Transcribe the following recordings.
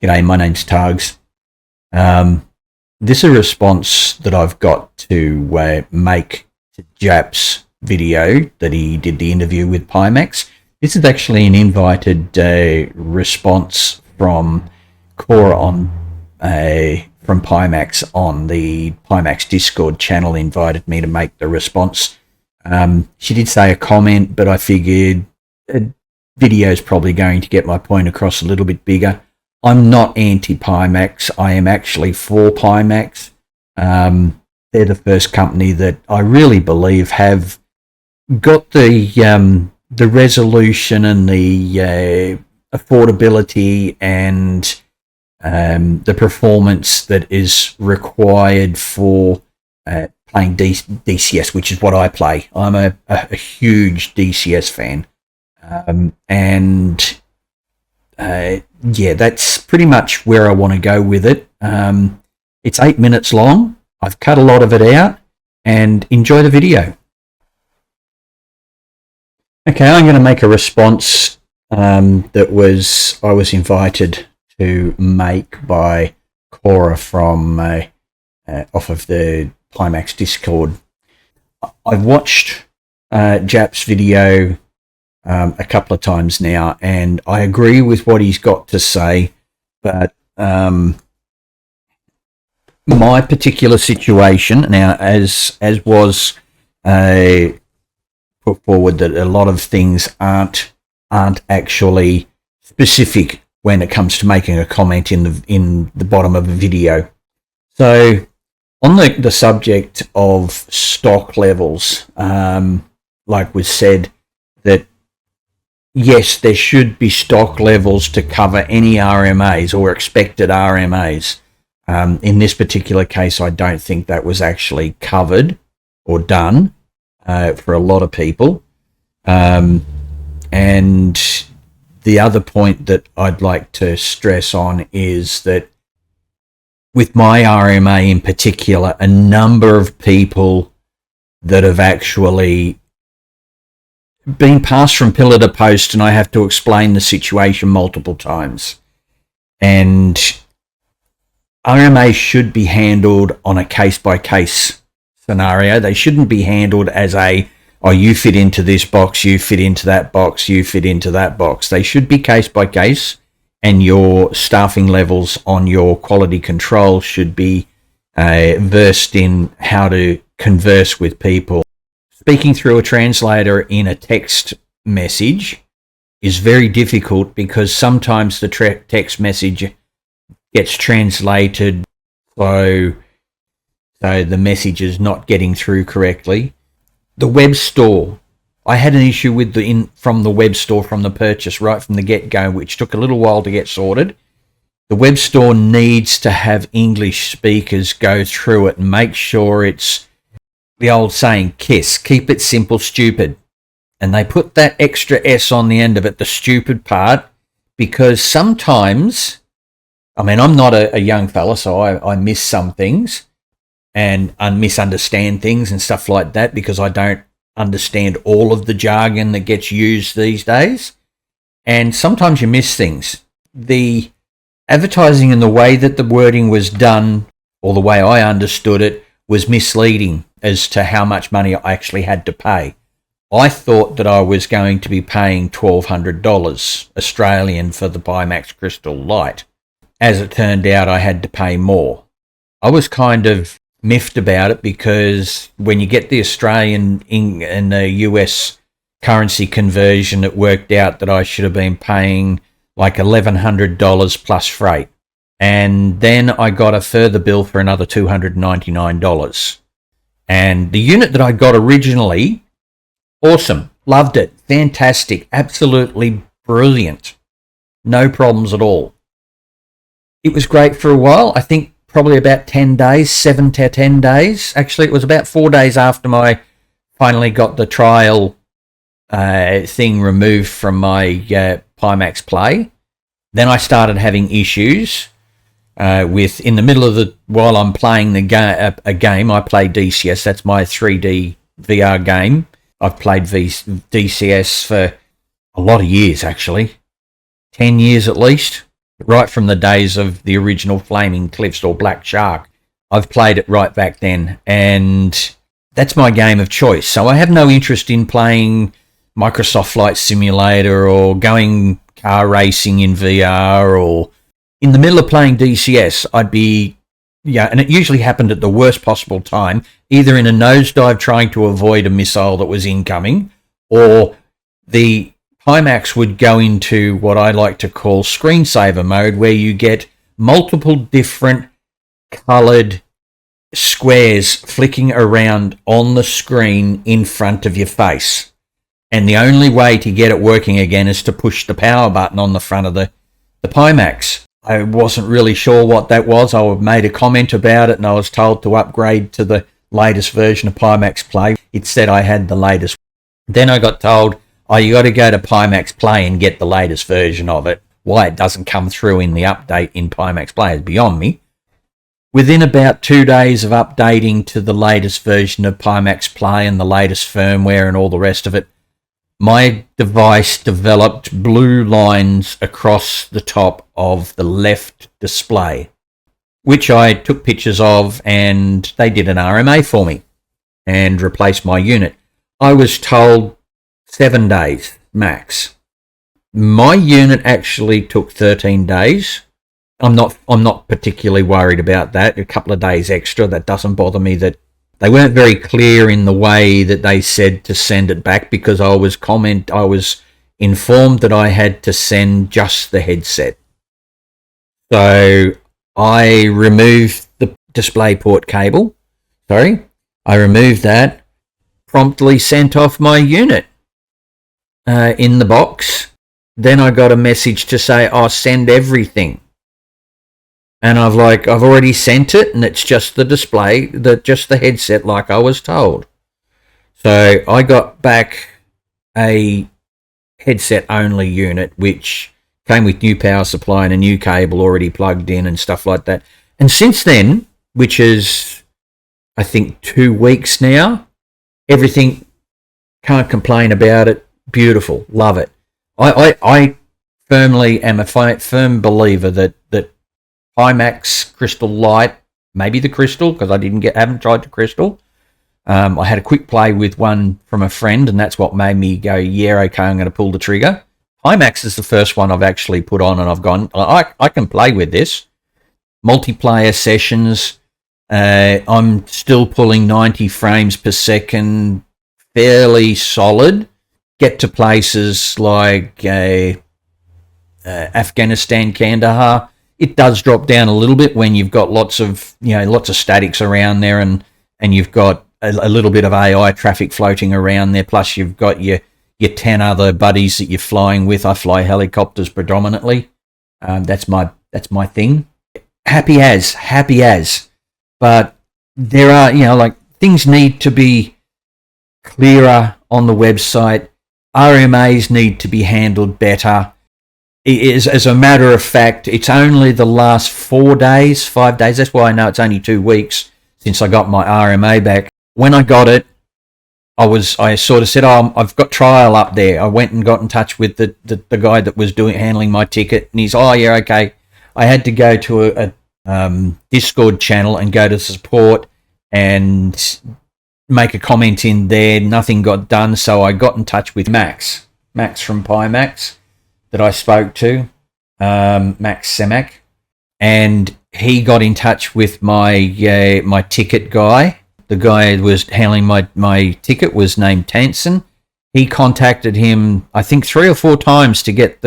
G'day, my name's Targs. This is a response that I've got to make to Jap's video that he did the interview with Pimax. This is actually an invited response from Cora from Pimax on the Pimax Discord channel. Invited me to make the response. She did say a comment, but I figured a video is probably going to get my point across a little bit bigger. I'm not anti-Pimax. I am actually for Pimax. They're the first company that I really believe have got the resolution and the affordability and the performance that is required for playing DCS, which is what I play. I'm a huge DCS fan. Yeah, that's pretty much where I want to go with it. It's 8 minutes long. I've cut a lot of it out, and enjoy the video. Okay, I'm going to make a response that I was invited to make by Cora from off of the Pimax Discord. I've watched Jap's video a couple of times now, and I agree with what he's got to say, but my particular situation now, as was put forward, that a lot of things aren't actually specific when it comes to making a comment in the bottom of a video. So on the subject of stock levels, like was said, that yes, there should be stock levels to cover any RMAs or expected RMAs. In this particular case, I don't think that was actually covered or done for a lot of people. And the other point that I'd like to stress on is that with my RMA in particular, a number of people that have actually been passed from pillar to post, and I have to explain the situation multiple times. And RMA should be handled on a case-by-case scenario. They shouldn't be handled as you fit into this box, you fit into that box, you fit into that box. They should be case-by-case, and your staffing levels on your quality control should be versed in how to converse with people. Speaking through a translator in a text message is very difficult because sometimes the text message gets translated so the message is not getting through correctly. The web store, I had an issue with from the web store from the purchase right from the get-go, which took a little while to get sorted. The web store needs to have English speakers go through it and make sure it's the old saying, KISS, keep it simple, stupid. And they put that extra S on the end of it, the stupid part, because sometimes, I mean, I'm not a young fella, so I miss some things and misunderstand things and stuff like that because I don't understand all of the jargon that gets used these days. And sometimes you miss things. The advertising and the way that the wording was done, or the way I understood it, was misleading as to how much money I actually had to pay. I thought that I was going to be paying $1,200 Australian for the Pimax Crystal Light. As it turned out, I had to pay more. I was kind of miffed about it because when you get the Australian and the US currency conversion, it worked out that I should have been paying like $1,100 plus freight. And then I got a further bill for another $299. And the unit that I got originally, awesome, loved it, fantastic, absolutely brilliant, no problems at all. It was great for a while, I think probably about 10 days, 7 to 10 days. Actually, it was about 4 days after I finally got the trial thing removed from my Pimax Play. Then I started having issues. In the middle of while I'm playing a game, I play DCS. That's my 3D VR game. I've played DCS for a lot of years, actually, 10 years at least. right from the days of the original Flaming Cliffs or Black Shark. I've played it right back then, and that's my game of choice. So I have no interest in playing Microsoft Flight Simulator or going car racing in VR, or in the middle of playing DCS, I'd be, and it usually happened at the worst possible time, either in a nosedive trying to avoid a missile that was incoming, or the Pimax would go into what I like to call screensaver mode, where you get multiple different coloured squares flicking around on the screen in front of your face. And the only way to get it working again is to push the power button on the front of the Pimax. I wasn't really sure what that was. I made a comment about it and I was told to upgrade to the latest version of Pimax Play. It said I had the latest. Then I got told, oh, you got to go to Pimax Play and get the latest version of it. Why it doesn't come through in the update in Pimax Play is beyond me. Within about 2 days of updating to the latest version of Pimax Play and the latest firmware and all the rest of it, my device developed blue lines across the top of the left display, which I took pictures of, and they did an RMA for me and replaced my unit. I was told 7 days max. My unit actually took 13 days. I'm not particularly worried about that. A couple of days extra, that doesn't bother me. That they weren't very clear in the way that they said to send it back, because I was informed that I had to send just the headset. So I removed the DisplayPort cable. I removed that, promptly sent off my unit in the box. Then I got a message to say, oh, send everything. And I've already sent it, and it's just the display, just the headset like I was told. So I got back a headset-only unit, which came with new power supply and a new cable already plugged in and stuff like that. And since then, which is, I think, 2 weeks now, everything, can't complain about it. Beautiful. Love it. I firmly am a firm believer that Pimax Crystal Light, maybe the Crystal, because I haven't tried the Crystal. I had a quick play with one from a friend, and that's what made me go, yeah, okay, I'm going to pull the trigger. Pimax is the first one I've actually put on, and I've gone, I can play with this. Multiplayer sessions, I'm still pulling 90 frames per second, fairly solid. Get to places like Afghanistan, Kandahar. It does drop down a little bit when you've got lots of statics around there, and you've got a little bit of AI traffic floating around there. Plus, you've got your 10 other buddies that you're flying with. I fly helicopters predominantly. That's my thing. Happy as. But there are, things need to be clearer on the website. RMAs need to be handled better. As a matter of fact, it's only the last 5 days. That's why I know it's only 2 weeks since I got my RMA back. When I got it, I sort of said, oh, I've got trial up there. I went and got in touch with the guy that was handling my ticket, and he's, oh yeah, okay. I had to go to a Discord channel and go to support and make a comment in there. Nothing got done, so I got in touch with Max from Pimax that I spoke to, Max Semak, and he got in touch with my my ticket guy. The guy who was handling my ticket was named Tansen. He contacted him, I think, 3 or 4 times to get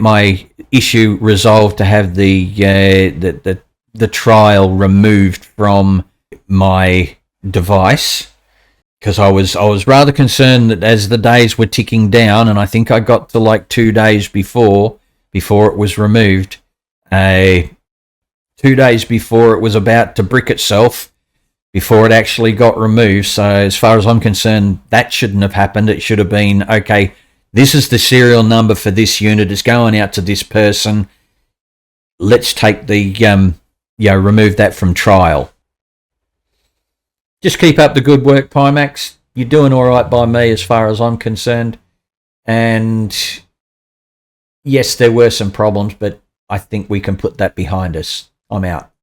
my issue resolved, to have the trial removed from my device, because I was rather concerned that as the days were ticking down, and I think I got to 2 days before it was removed, 2 days before it was about to brick itself, before it actually got removed. So as far as I'm concerned, that shouldn't have happened. It should have been, okay, this is the serial number for this unit, it's going out to this person, let's take the remove that from trial. Just keep up the good work, Pimax. You're doing all right by me as far as I'm concerned. And yes, there were some problems, but I think we can put that behind us. I'm out.